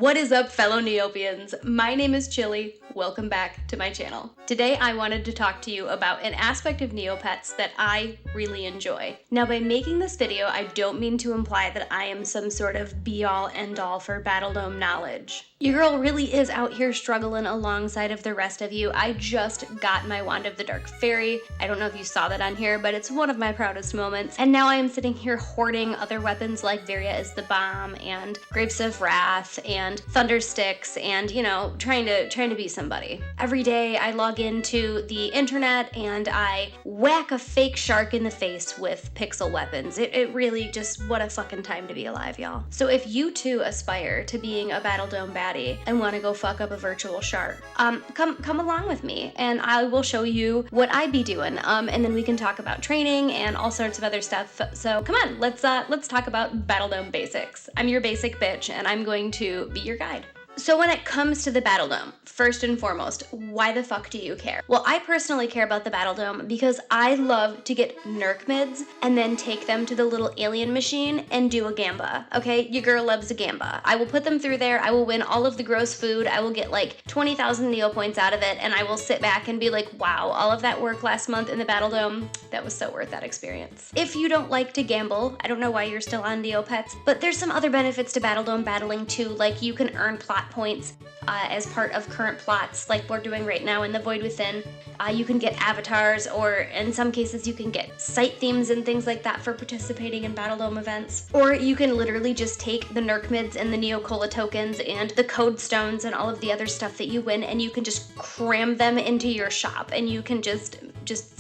What is up, fellow Neopians? My name is Chili. Welcome back to my channel. Today I wanted to talk to you about an aspect of Neopets that I really enjoy. Now, by making this video, I don't mean to imply that I am some sort of be-all end-all for Battledome knowledge. Your girl really is out here struggling alongside of the rest of you. I just got my Wand of the Dark Fairy. I don't know if you saw that on here, but it's one of my proudest moments. And now I am sitting here hoarding other weapons like Varia is the Bomb and Grapes of Wrath and Thunder Sticks and, you know, trying to be somebody. Every day I log into the internet and I whack a fake shark in the face with pixel weapons. It really just, what a fucking time to be alive, y'all. So if you too aspire to being a Battledome baddie and want to go fuck up a virtual shark, come along with me and I will show you what I be doing. And then we can talk about training and all sorts of other stuff. So come on, let's talk about Battledome basics. I'm your basic bitch and I'm going to be your guide. So when it comes to the Battledome, first and foremost, why the fuck do you care? Well, I personally care about the Battledome because I love to get nerk mids and then take them to the little alien machine and do a gamba, okay? Your girl loves a gamba. I will put them through there, I will win all of the gross food, I will get like 20,000 Neo points out of it, and I will sit back and be like, wow, all of that work last month in the Battledome, that was so worth that experience. If you don't like to gamble, I don't know why you're still on Neopets, but there's some other benefits to Battledome battling too, like you can earn plot points as part of current plots like we're doing right now in the Void Within. You can get avatars, or in some cases you can get site themes and things like that for participating in Battledome events. Or you can literally just take the Nerk mids and the Neo Cola tokens and the code stones and all of the other stuff that you win, and you can just cram them into your shop and you can just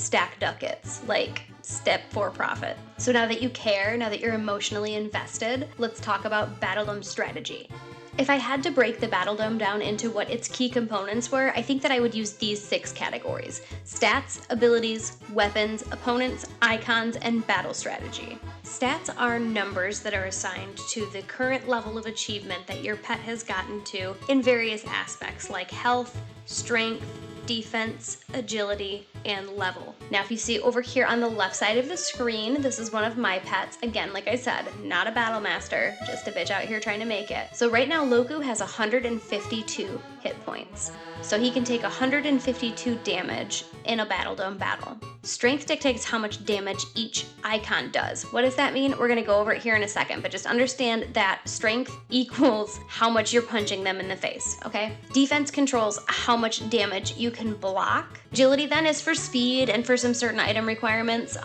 stack ducats, like step for profit. So now that you care, now that you're emotionally invested, let's talk about Battledome strategy. If I had to break the Battledome down into what its key components were, I think that I would use these 6 categories: stats, abilities, weapons, opponents, icons, and battle strategy. Stats are numbers that are assigned to the current level of achievement that your pet has gotten to in various aspects like health, strength, defense, agility, and level. Now, if you see over here on the left side of the screen, this is one of my pets. Again, like I said, not a battle master, just a bitch out here trying to make it. So right now, Loku has 152 hit points. So he can take 152 damage in a Battledome battle. Strength dictates how much damage each icon does. What does that mean? We're gonna go over it here in a second, but just understand that strength equals how much you're punching them in the face, okay? Defense controls how much damage you can block. Agility then is for speed and for some certain item requirements.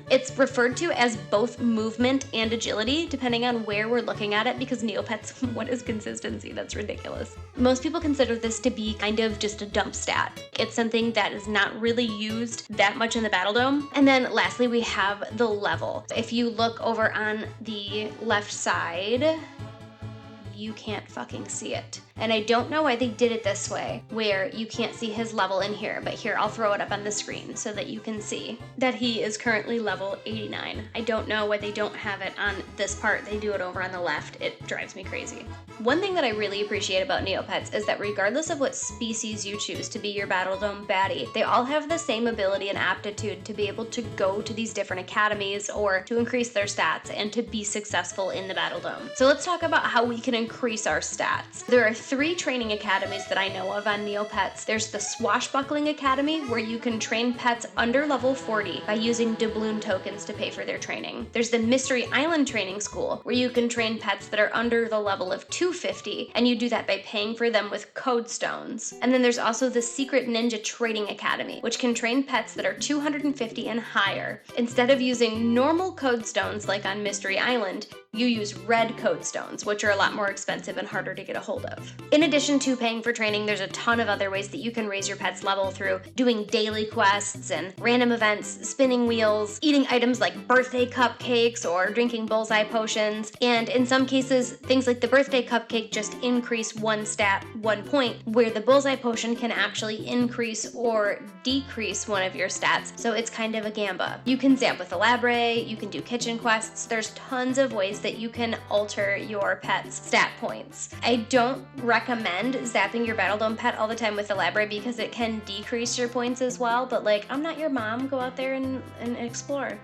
It's referred to as both movement and agility, depending on where we're looking at it, because Neopets, what is consistency? That's ridiculous. Most people consider this to be kind of just a dump stat. It's something that is not really used that much in the Battledome. And then lastly, we have the level. If you look over on the left side, you can't fucking see it. And I don't know why they did it this way, where you can't see his level in here, but here, I'll throw it up on the screen so that you can see that he is currently level 89. I don't know why they don't have it on this part. They do it over on the left. It drives me crazy. One thing that I really appreciate about Neopets is that regardless of what species you choose to be your Battledome baddie, they all have the same ability and aptitude to be able to go to these different academies or to increase their stats and to be successful in the Battledome. So let's talk about how we can increase our stats. There are 3 training academies that I know of on Neopets. There's the Swashbuckling Academy, where you can train pets under level 40 by using doubloon tokens to pay for their training. There's the Mystery Island Training School, where you can train pets that are under the level of 250, and you do that by paying for them with code stones. And then there's also the Secret Ninja Trading Academy, which can train pets that are 250 and higher. Instead of using normal code stones like on Mystery Island, you use red code stones, which are a lot more expensive and harder to get a hold of. In addition to paying for training, there's a ton of other ways that you can raise your pet's level through doing daily quests and random events, spinning wheels, eating items like birthday cupcakes or drinking bullseye potions. And in some cases, things like the birthday cupcake just increase one stat, 1 point, where the bullseye potion can actually increase or decrease one of your stats. So it's kind of a gamba. You can zap with the Labre, you can do kitchen quests. There's tons of ways that you can alter your pet's stat points. I don't recommend zapping your Battledome pet all the time with the Labre because it can decrease your points as well, but like, I'm not your mom, go out there and explore.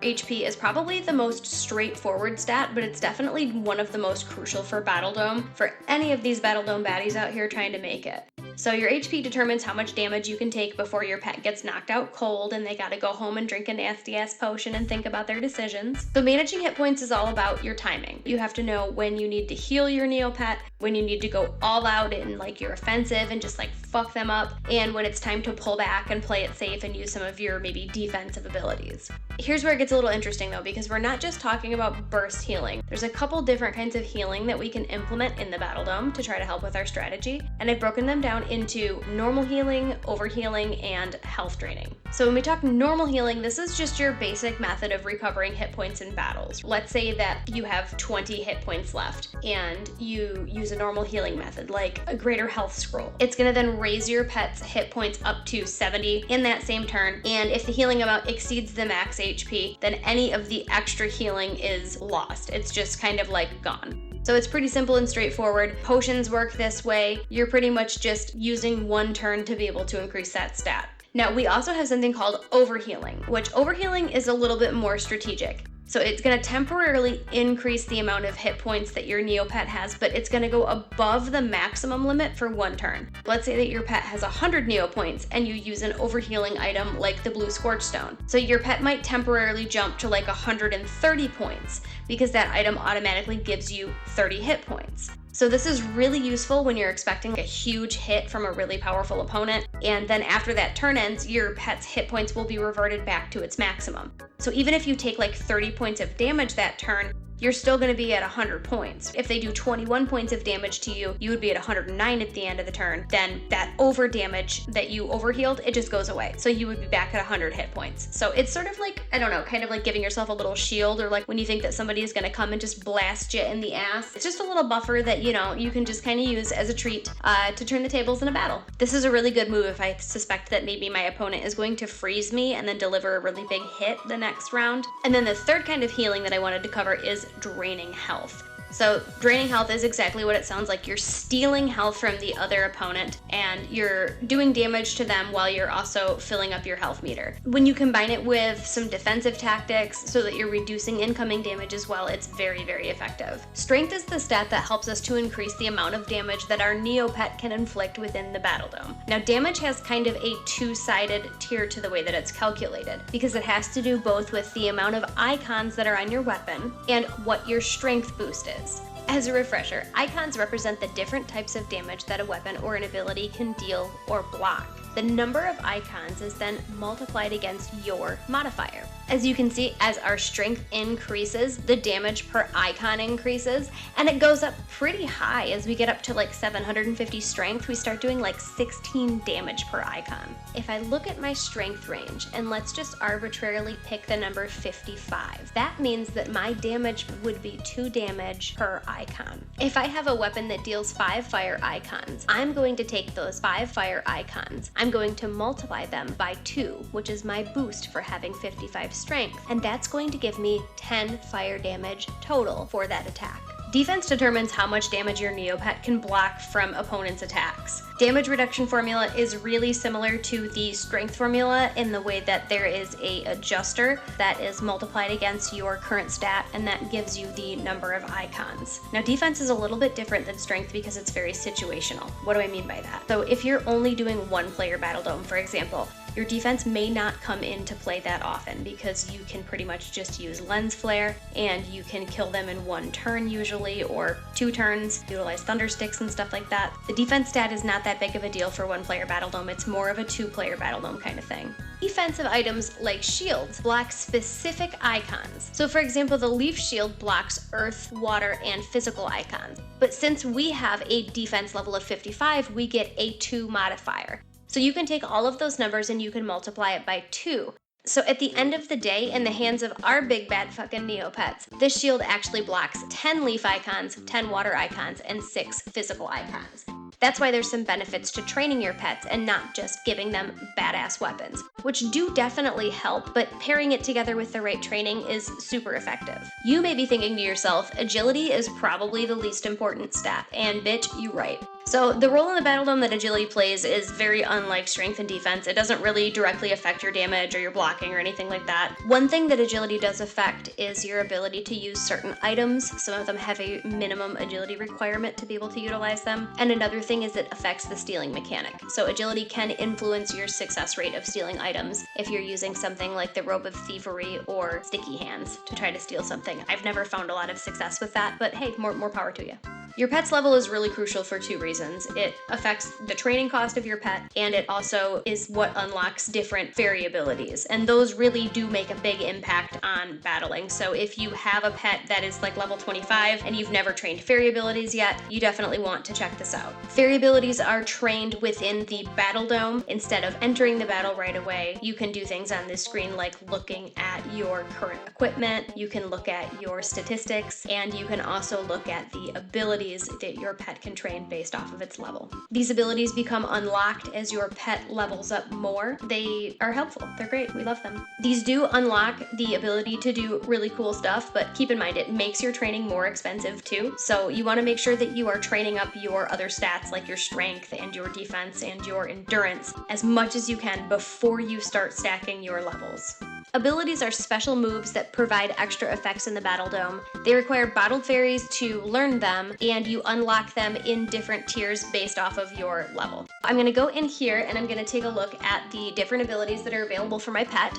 HP is probably the most straightforward stat, but it's definitely one of the most crucial for Battledome, for any of these Battledome baddies out here trying to make it. So your HP determines how much damage you can take before your pet gets knocked out cold and they gotta go home and drink a nasty ass potion and think about their decisions. So managing hit points is all about your timing. You have to know when you need to heal your Neopet, when you need to go all out and like you're offensive and just like fuck them up, and when it's time to pull back and play it safe and use some of your maybe defensive abilities. Here's where it gets a little interesting though, because we're not just talking about burst healing. There's a couple different kinds of healing that we can implement in the Battledome to try to help with our strategy, and I've broken them down into normal healing, overhealing, and health draining. So when we talk normal healing, this is just your basic method of recovering hit points in battles. Let's say that you have 20 hit points left and you use a normal healing method like a greater health scroll. It's gonna then raise your pet's hit points up to 70 in that same turn, and if the healing amount exceeds the max HP, then any of the extra healing is lost. It's just kind of like gone. So it's pretty simple and straightforward. Potions work this way. You're pretty much just using one turn to be able to increase that stat. Now, we also have something called overhealing, which overhealing is a little bit more strategic. So it's going to temporarily increase the amount of hit points that your Neopet has, but it's going to go above the maximum limit for one turn. Let's say that your pet has 100 Neo points and you use an overhealing item like the blue Scorchstone. So your pet might temporarily jump to like 130 points because that item automatically gives you 30 hit points. So this is really useful when you're expecting a huge hit from a really powerful opponent, and then after that turn ends, your pet's hit points will be reverted back to its maximum. So even if you take like 30 points of damage that turn, you're still going to be at 100 points. If they do 21 points of damage to you, you would be at 109 at the end of the turn. Then that over damage that you overhealed, it just goes away. So you would be back at 100 hit points. So it's sort of like, I don't know, kind of like giving yourself a little shield, or like when you think that somebody is going to come and just blast you in the ass. It's just a little buffer that, you know, you can just kind of use as a treat to turn the tables in a battle. This is a really good move if I suspect that maybe my opponent is going to freeze me and then deliver a really big hit the next round. And then the third kind of healing that I wanted to cover is draining health. So draining health is exactly what it sounds like. You're stealing health from the other opponent and you're doing damage to them while you're also filling up your health meter. When you combine it with some defensive tactics so that you're reducing incoming damage as well, it's very, very effective. Strength is the stat that helps us to increase the amount of damage that our Neopet can inflict within the Battledome. Now, damage has kind of a two-sided tier to the way that it's calculated, because it has to do both with the amount of icons that are on your weapon and what your strength boost is. As a refresher, icons represent the different types of damage that a weapon or an ability can deal or block. The number of icons is then multiplied against your modifier. As you can see, as our strength increases, the damage per icon increases, and it goes up pretty high. As we get up to like 750 strength, we start doing like 16 damage per icon. If I look at my strength range, and let's just arbitrarily pick the number 55, that means that my damage would be 2 damage per icon. If I have a weapon that deals 5 fire icons, I'm going to take those 5 fire icons, I'm going to multiply them by 2, which is my boost for having 55 strength, and that's going to give me 10 fire damage total for that attack. Defense determines how much damage your Neopet can block from opponents' attacks. Damage reduction formula is really similar to the strength formula in the way that there is a adjuster that is multiplied against your current stat, and that gives you the number of icons. Now, defense is a little bit different than strength because it's very situational. What do I mean by that? So if you're only doing one player Battledome, for example, your defense may not come into play that often because you can pretty much just use lens flare and you can kill them in one turn usually, or 2 turns, utilize thunder sticks and stuff like that. The defense stat is not that big of a deal for one player Battledome. It's more of a 2-player Battledome kind of thing. Defensive items like shields block specific icons. So for example, the leaf shield blocks earth, water, and physical icons. But since we have a defense level of 55, we get a 2 modifier. So you can take all of those numbers and you can multiply it by 2. So at the end of the day, in the hands of our big bad fucking Neopets, this shield actually blocks 10 leaf icons, 10 water icons, and 6 physical icons. That's why there's some benefits to training your pets and not just giving them badass weapons, which do definitely help, but pairing it together with the right training is super effective. You may be thinking to yourself, agility is probably the least important stat, and bitch, you right. So the role in the Battledome that agility plays is very unlike strength and defense. It doesn't really directly affect your damage or your blocking or anything like that. One thing that agility does affect is your ability to use certain items. Some of them have a minimum agility requirement to be able to utilize them. And another thing is it affects the stealing mechanic. So agility can influence your success rate of stealing items if you're using something like the Robe of Thievery or Sticky Hands to try to steal something. I've never found a lot of success with that, but hey, more power to you. Your pet's level is really crucial for two reasons. It affects the training cost of your pet, and it also is what unlocks different fairy abilities. And those really do make a big impact on battling. So if you have a pet that is like level 25 and you've never trained fairy abilities yet, you definitely want to check this out. Fairy abilities are trained within the Battledome. Instead of entering the battle right away, you can do things on this screen like looking at your current equipment, you can look at your statistics, and you can also look at the abilities that your pet can train based off of its level. These abilities become unlocked as your pet levels up more. They are helpful. They're great. We love them. These do unlock the ability to do really cool stuff, but keep in mind it makes your training more expensive too. So you want to make sure that you are training up your other stats like your strength and your defense and your endurance as much as you can before you start stacking your levels. Abilities are special moves that provide extra effects in the Battledome. They require bottled fairies to learn them, and you unlock them in different tiers based off of your level. I'm going to go in here and I'm going to take a look at the different abilities that are available for my pet.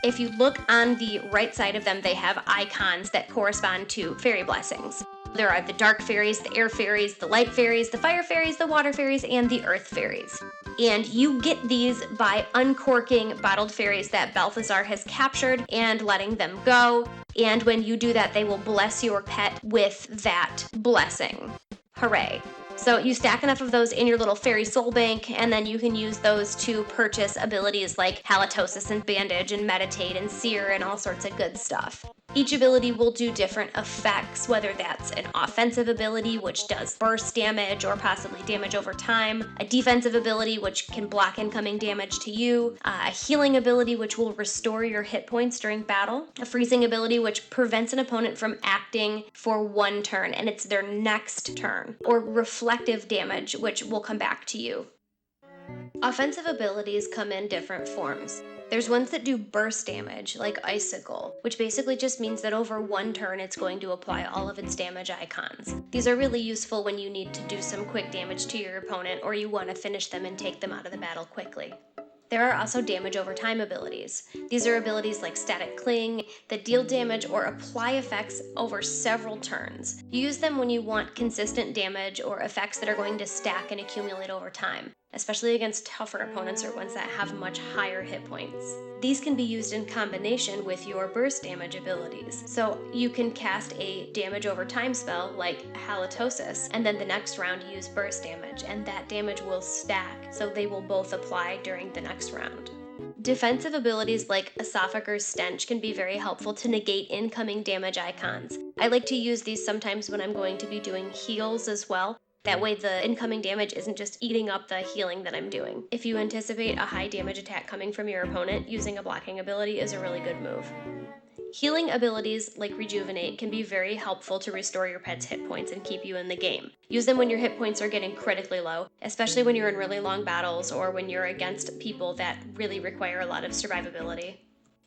If you look on the right side of them, they have icons that correspond to fairy blessings. There are the dark fairies, the air fairies, the light fairies, the fire fairies, the water fairies, and the earth fairies. And you get these by uncorking bottled fairies that Balthazar has captured and letting them go. And when you do that, they will bless your pet with that blessing. Hooray. So you stack enough of those in your little fairy soul bank, and then you can use those to purchase abilities like halitosis and bandage and meditate and seer and all sorts of good stuff. Each ability will do different effects, whether that's an offensive ability, which does burst damage or possibly damage over time, a defensive ability, which can block incoming damage to you, a healing ability, which will restore your hit points during battle, a freezing ability, which prevents an opponent from acting for one turn, and it's their next turn, or reflective damage, which will come back to you. Offensive abilities come in different forms. There's ones that do burst damage, like Icicle, which basically just means that over one turn it's going to apply all of its damage icons. These are really useful when you need to do some quick damage to your opponent or you want to finish them and take them out of the battle quickly. There are also damage over time abilities. These are abilities like Static Cling that deal damage or apply effects over several turns. You use them when you want consistent damage or effects that are going to stack and accumulate over time, especially against tougher opponents or ones that have much higher hit points. These can be used in combination with your burst damage abilities. So you can cast a damage over time spell like Halitosis, and then the next round use burst damage, and that damage will stack, so they will both apply during the next round. Defensive abilities like Esophager's Stench can be very helpful to negate incoming damage icons. I like to use these sometimes when I'm going to be doing heals as well. That way the incoming damage isn't just eating up the healing that I'm doing. If you anticipate a high damage attack coming from your opponent, using a blocking ability is a really good move. Healing abilities like Rejuvenate can be very helpful to restore your pet's hit points and keep you in the game. Use them when your hit points are getting critically low, especially when you're in really long battles or when you're against people that really require a lot of survivability.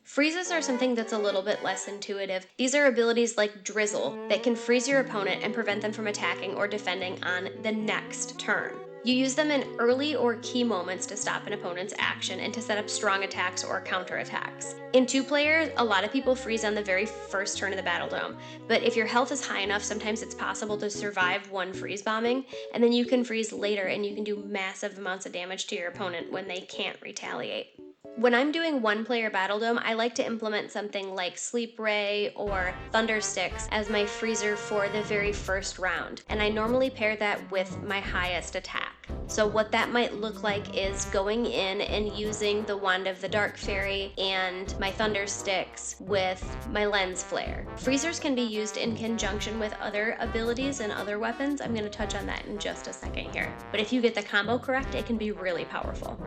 Freezes are something that's a little bit less intuitive. These are abilities like Drizzle that can freeze your opponent and prevent them from attacking or defending on the next turn. You use them in early or key moments to stop an opponent's action and to set up strong attacks or counterattacks. In 2-player, a lot of people freeze on the very first turn of the Battledome, but if your health is high enough, sometimes it's possible to survive one freeze bombing, and then you can freeze later and you can do massive amounts of damage to your opponent when they can't retaliate. When I'm doing 1-player Battledome, I like to implement something like Sleep Ray or Thunder Sticks as my freezer for the very first round, and I normally pair that with my highest attack. So what that might look like is going in and using the Wand of the Dark Fairy and my Thunder Sticks with my Lens Flare. Freezers can be used in conjunction with other abilities and other weapons. I'm going to touch on that in just a second here. But if you get the combo correct, it can be really powerful.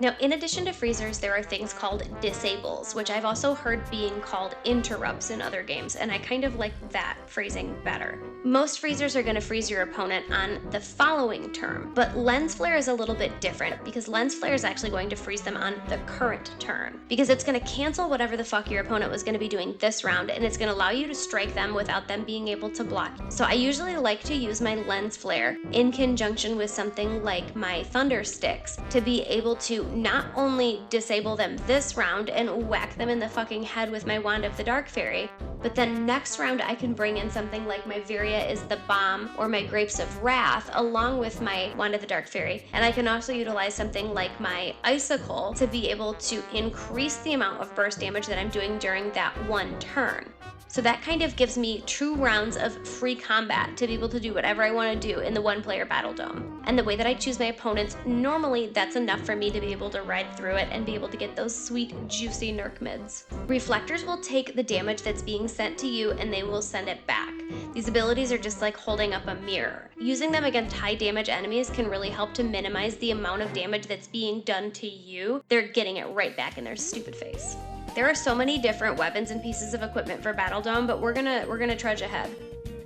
Now, in addition to freezers, there there are things called disables, which I've also heard being called interrupts in other games, and I kind of like that phrasing better. Most freezers are going to freeze your opponent on the following turn, but lens flare is a little bit different because lens flare is actually going to freeze them on the current turn, because it's going to cancel whatever the fuck your opponent was going to be doing this round, and it's going to allow you to strike them without them being able to block. So I usually like to use my lens flare in conjunction with something like my thunder sticks to be able to not only disable them this round and whack them in the fucking head with my Wand of the Dark Fairy, but then next round I can bring in something like my Varia is the Bomb or my Grapes of Wrath along with my Wand of the Dark Fairy. And I can also utilize something like my Icicle to be able to increase the amount of burst damage that I'm doing during that one turn. So that kind of gives me 2 rounds of free combat to be able to do whatever I want to do in the one-player Battledome. And the way that I choose my opponents, normally that's enough for me to be able to ride through it and be able to get those sweet, juicy Nerk mids. Reflectors will take the damage that's being sent to you and they will send it back. These abilities are just like holding up a mirror. Using them against high damage enemies can really help to minimize the amount of damage that's being done to you. They're getting it right back in their stupid face. There are so many different weapons and pieces of equipment for Battledome, but we're gonna trudge ahead.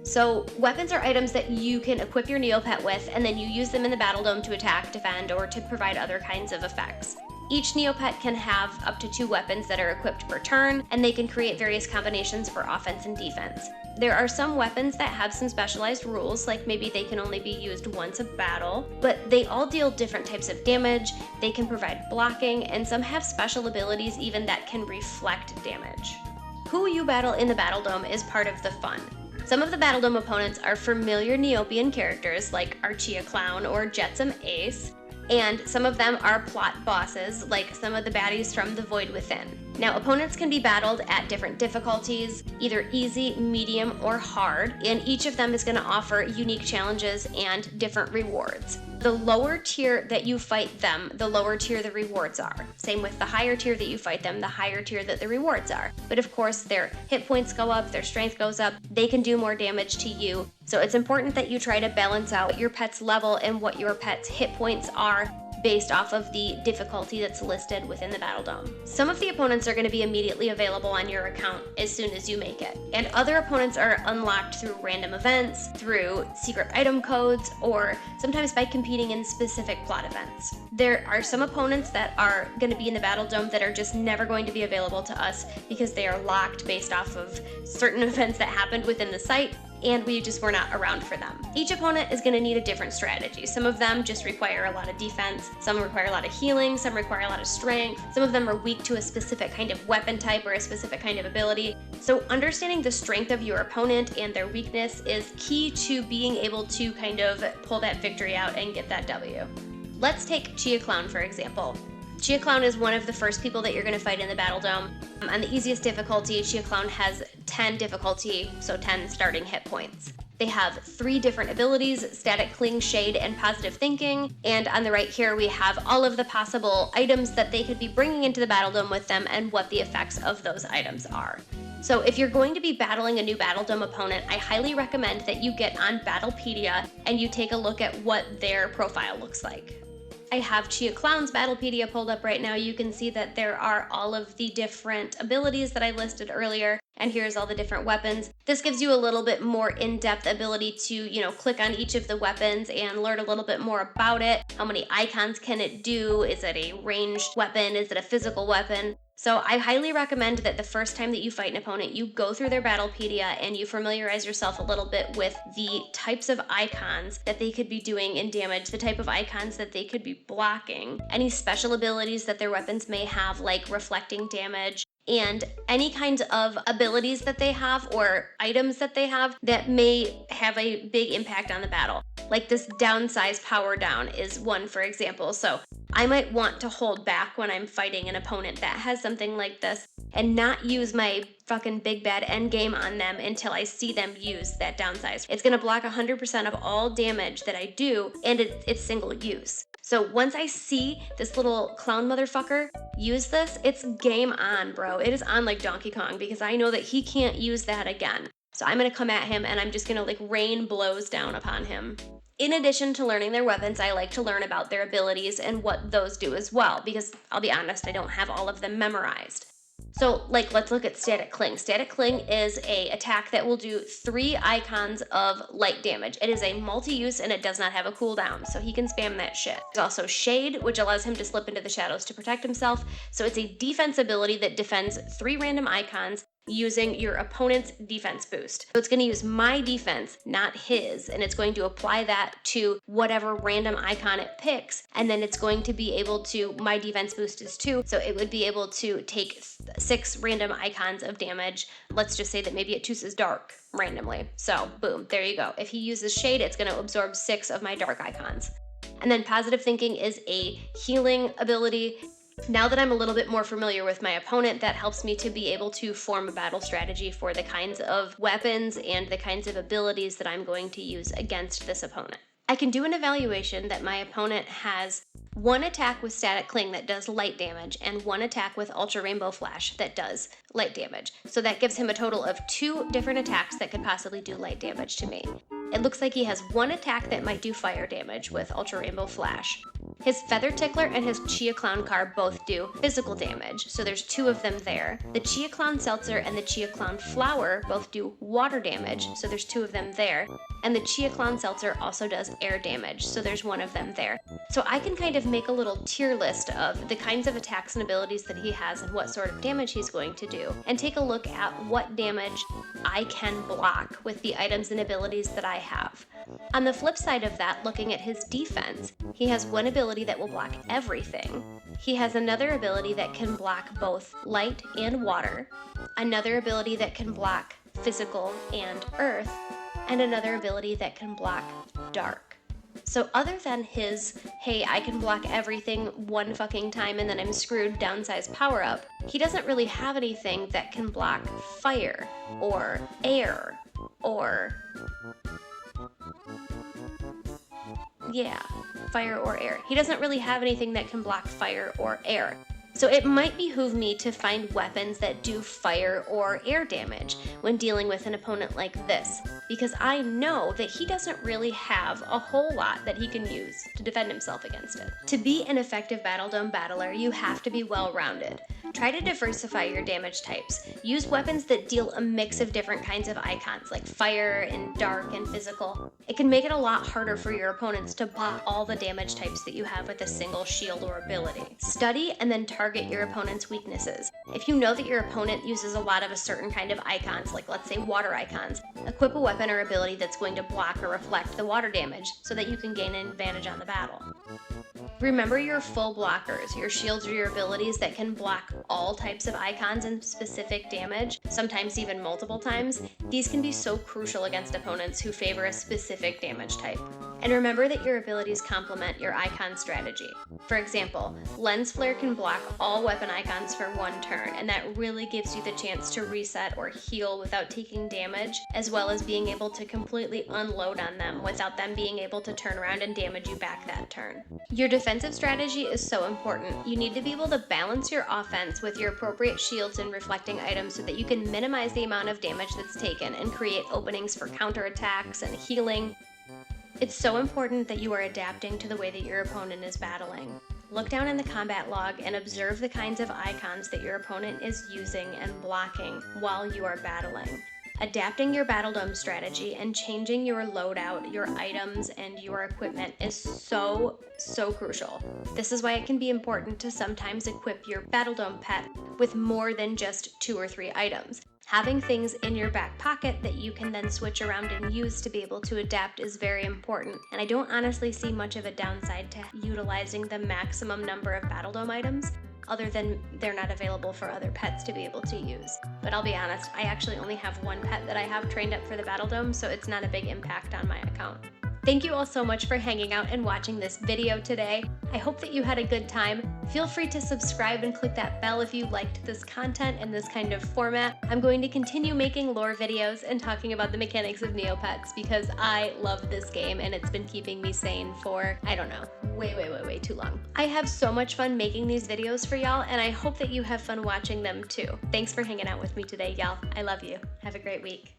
So weapons are items that you can equip your Neopet with, and then you use them in the Battledome to attack, defend, or to provide other kinds of effects. Each Neopet can have up to 2 weapons that are equipped per turn, and they can create various combinations for offense and defense. There are some weapons that have some specialized rules, like maybe they can only be used once a battle, but they all deal different types of damage, they can provide blocking, and some have special abilities even that can reflect damage. Who you battle in the Battledome is part of the fun. Some of the Battledome opponents are familiar Neopian characters like Archia Clown or Jetsam Ace, and some of them are plot bosses, like some of the baddies from The Void Within. Now, opponents can be battled at different difficulties, either easy, medium, or hard, and each of them is going to offer unique challenges and different rewards. The lower tier that you fight them, the lower tier the rewards are. Same with the higher tier that you fight them, the higher tier that the rewards are. But of course, their hit points go up, their strength goes up, they can do more damage to you. So it's important that you try to balance out your pet's level and what your pet's hit points are based off of the difficulty that's listed within the Battledome. Some of the opponents are going to be immediately available on your account as soon as you make it, and other opponents are unlocked through random events, through secret item codes, or sometimes by competing in specific plot events. There are some opponents that are going to be in the Battledome that are just never going to be available to us because they are locked based off of certain events that happened within the site, and we just were not around for them. Each opponent is going to need a different strategy. Some of them just require a lot of defense, some require a lot of healing, some require a lot of strength, some of them are weak to a specific kind of weapon type or a specific kind of ability. So understanding the strength of your opponent and their weakness is key to being able to kind of pull that victory out and get that W. Let's take Chia Clown for example. Chia Clown is one of the first people that you're going to fight in the Battledome. On the easiest difficulty, Chia Clown has 10 difficulty, so 10 starting hit points. They have 3 different abilities, Static Cling, Shade, and Positive Thinking, and on the right here we have all of the possible items that they could be bringing into the Battledome with them and what the effects of those items are. So if you're going to be battling a new Battledome opponent, I highly recommend that you get on Battlepedia and you take a look at what their profile looks like. I have Chia Clown's Battlepedia pulled up right now. You can see that there are all of the different abilities that I listed earlier, and here's all the different weapons. This gives you a little bit more in-depth ability to, click on each of the weapons and learn a little bit more about it. How many icons can it do? Is it a ranged weapon? Is it a physical weapon? So I highly recommend that the first time that you fight an opponent, you go through their Battlepedia and you familiarize yourself a little bit with the types of icons that they could be doing in damage, the type of icons that they could be blocking, any special abilities that their weapons may have, like reflecting damage, and any kinds of abilities that they have or items that they have that may have a big impact on the battle. Like this downsize power down is one, for example. So I might want to hold back when I'm fighting an opponent that has something like this and not use my fucking big bad endgame on them until I see them use that downsize. It's gonna block 100% of all damage that I do, and it's single use. So once I see this little clown motherfucker use this, it's game on, bro. It is on like Donkey Kong because I know that he can't use that again. So I'm gonna come at him and I'm just gonna like rain blows down upon him. In addition to learning their weapons, I like to learn about their abilities and what those do as well, because I'll be honest, I don't have all of them memorized. So like, let's look at Static Cling. Static Cling is a attack that will do 3 icons of light damage. It is a multi-use and it does not have a cooldown, so he can spam that shit. There's also Shade, which allows him to slip into the shadows to protect himself. So it's a defense ability that defends 3 random icons using your opponent's defense boost. So it's going to use my defense, not his, and it's going to apply that to whatever random icon it picks, and then it's going to be able to, my defense boost is 2, so it would be able to take 6 random icons of damage. Let's just say that maybe it chooses dark randomly. So boom, there you go. If he uses Shade, it's going to absorb 6 of my dark icons. And then Positive Thinking is a healing ability. Now that I'm a little bit more familiar with my opponent, that helps me to be able to form a battle strategy for the kinds of weapons and the kinds of abilities that I'm going to use against this opponent. I can do an evaluation that my opponent has 1 attack with Static Cling that does light damage and 1 attack with Ultra Rainbow Flash that does light damage. So that gives him a total of 2 different attacks that could possibly do light damage to me. It looks like he has 1 attack that might do fire damage with Ultra Rainbow Flash. His Feather Tickler and his Chia Clown car both do physical damage, so there's 2 of them there. The Chia Clown Seltzer and the Chia Clown Flower both do water damage, so there's 2 of them there. And the Chia Clown Seltzer also does air damage, so there's 1 of them there. So I can kind of make a little tier list of the kinds of attacks and abilities that he has and what sort of damage he's going to do, and take a look at what damage I can block with the items and abilities that I have. On the flip side of that, looking at his defense, he has 1 ability that will block everything. He has another ability that can block both light and water, another ability that can block physical and earth, and another ability that can block dark. So other than his, hey, I can block everything 1 fucking time and then I'm screwed downsize power up, he doesn't really have anything that can block fire or air or fire or air. He doesn't really have anything that can block fire or air. So it might behoove me to find weapons that do fire or air damage when dealing with an opponent like this, because I know that he doesn't really have a whole lot that he can use to defend himself against it. To be an effective Battledome battler, you have to be well-rounded. Try to diversify your damage types. Use weapons that deal a mix of different kinds of icons, like fire and dark and physical. It can make it a lot harder for your opponents to block all the damage types that you have with a single shield or ability. Study and then target your opponent's weaknesses. If you know that your opponent uses a lot of a certain kind of icons, like let's say water icons, equip a weapon or ability that's going to block or reflect the water damage so that you can gain an advantage on the battle. Remember your full blockers, your shields or your abilities that can block all types of icons and specific damage, sometimes even multiple times. These can be so crucial against opponents who favor a specific damage type. And remember that your abilities complement your icon strategy. For example, Lens Flare can block all weapon icons for 1 turn, and that really gives you the chance to reset or heal without taking damage, as well as being able to completely unload on them without them being able to turn around and damage you back that turn. Your defensive strategy is so important. You need to be able to balance your offense with your appropriate shields and reflecting items so that you can minimize the amount of damage that's taken and create openings for counterattacks and healing. It's so important that you are adapting to the way that your opponent is battling. Look down in the combat log and observe the kinds of icons that your opponent is using and blocking while you are battling. Adapting your Battledome strategy and changing your loadout, your items, and your equipment is so crucial. This is why it can be important to sometimes equip your Battledome pet with more than just 2 or 3 items. Having things in your back pocket that you can then switch around and use to be able to adapt is very important, and I don't honestly see much of a downside to utilizing the maximum number of Battledome items, other than they're not available for other pets to be able to use. But I'll be honest, I actually only have 1 pet that I have trained up for the Battledome, so it's not a big impact on my account. Thank you all so much for hanging out and watching this video today. I hope that you had a good time. Feel free to subscribe and click that bell if you liked this content and this kind of format. I'm going to continue making lore videos and talking about the mechanics of Neopets because I love this game and it's been keeping me sane for, I don't know, way too long. I have so much fun making these videos for y'all, and I hope that you have fun watching them too. Thanks for hanging out with me today, y'all. I love you. Have a great week.